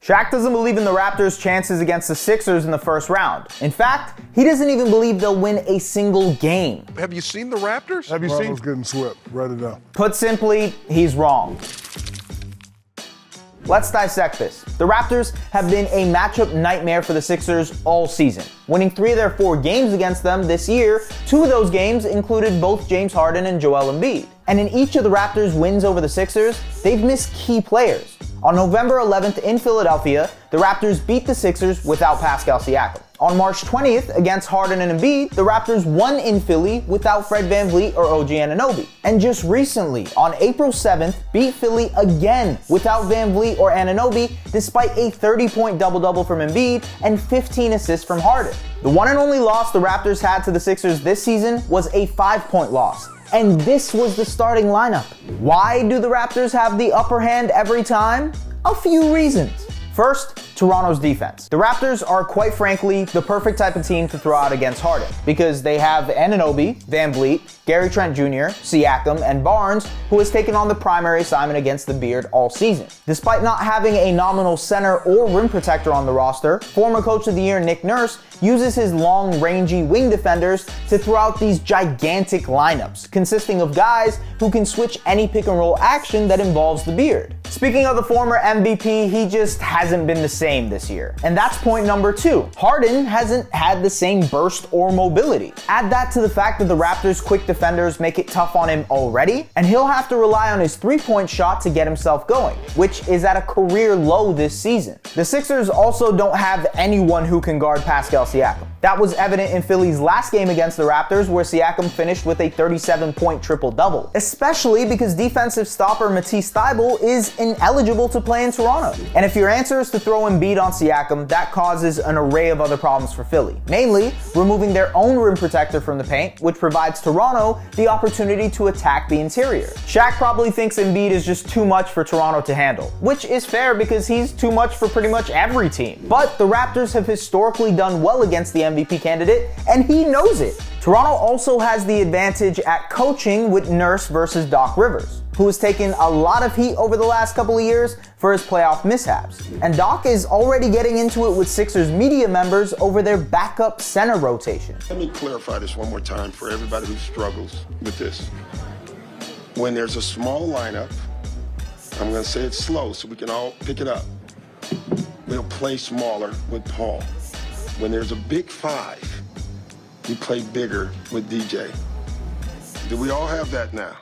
Shaq doesn't believe in the Raptors' chances against the Sixers in the first round. In fact, he doesn't even believe they'll win a single game. Have you seen the Raptors? Have you seen? Getting swept. Write it down. Put simply, he's wrong. Let's dissect this. The Raptors have been a matchup nightmare for the Sixers all season, winning 3 of their 4 games against them this year. 2 of those games included both James Harden and Joel Embiid. And in each of the Raptors' wins over the Sixers, they've missed key players. On November 11th in Philadelphia, the Raptors beat the Sixers without Pascal Siakam. On March 20th against Harden and Embiid, the Raptors won in Philly without Fred VanVleet or OG Anunoby. And just recently, on April 7th, beat Philly again without VanVleet or Anunoby, despite a 30-point double-double from Embiid and 15 assists from Harden. The one and only loss the Raptors had to the Sixers this season was a 5-point loss. And this was the starting lineup. Why do the Raptors have the upper hand every time? A few reasons. First, Toronto's defense. The Raptors are, quite frankly, the perfect type of team to throw out against Harden because they have Anunoby, VanVleet, Gary Trent Jr., Siakam, and Barnes, who has taken on the primary assignment against the Beard all season. Despite not having a nominal center or rim protector on the roster, former Coach of the Year Nick Nurse uses his long, rangy wing defenders to throw out these gigantic lineups, consisting of guys who can switch any pick and roll action that involves the Beard. Speaking of the former MVP, he just hasn't been the same this year. And that's point number 2. Harden hasn't had the same burst or mobility. Add that to the fact that the Raptors' quick defenders make it tough on him already, and he'll have to rely on his 3-point shot to get himself going, which is at a career low this season. The Sixers also don't have anyone who can guard Pascal Siakam. That was evident in Philly's last game against the Raptors, where Siakam finished with a 37-point triple-double, especially because defensive stopper Matisse Thybulle is ineligible to play in Toronto. And if your answer is to throw Embiid on Siakam, that causes an array of other problems for Philly, mainly removing their own rim protector from the paint, which provides Toronto the opportunity to attack the interior. Shaq probably thinks Embiid is just too much for Toronto to handle, which is fair because he's too much for pretty much every team. But the Raptors have historically done well against the MVP candidate, and he knows it. Toronto also has the advantage at coaching with Nurse versus Doc Rivers, who has taken a lot of heat over the last couple of years for his playoff mishaps. And Doc is already getting into it with Sixers media members over their backup center rotation. Let me clarify this one more time for everybody who struggles with this. When there's a small lineup, I'm gonna say it slow so we can all pick it up. We'll play smaller with Paul. When there's a big 5, you play bigger with DJ. Do we all have that now?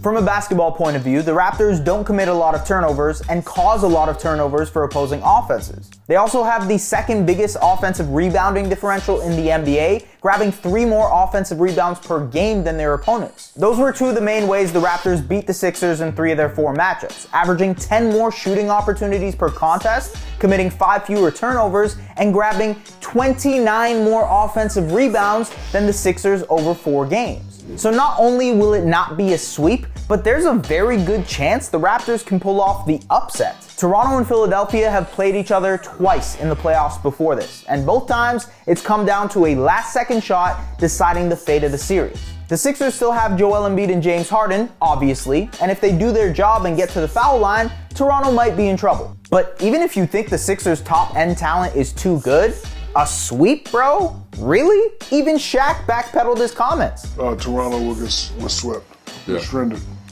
From a basketball point of view, the Raptors don't commit a lot of turnovers and cause a lot of turnovers for opposing offenses. They also have the second biggest offensive rebounding differential in the NBA, grabbing 3 more offensive rebounds per game than their opponents. Those were 2 of the main ways the Raptors beat the Sixers in 3 of their 4 matchups, averaging 10 more shooting opportunities per contest, committing 5 fewer turnovers, and grabbing 29 more offensive rebounds than the Sixers over 4 games. So not only will it not be a sweep, but there's a very good chance the Raptors can pull off the upset. Toronto and Philadelphia have played each other twice in the playoffs before this, and both times it's come down to a last-second shot deciding the fate of the series. The Sixers still have Joel Embiid and James Harden, obviously, and if they do their job and get to the foul line, Toronto might be in trouble. But even if you think the Sixers' top-end talent is too good, a sweep, bro? Really? Even Shaq backpedaled his comments. Toronto was swept. Yeah.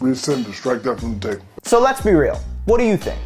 Rescinded. Strike that from the table. So let's be real. What do you think?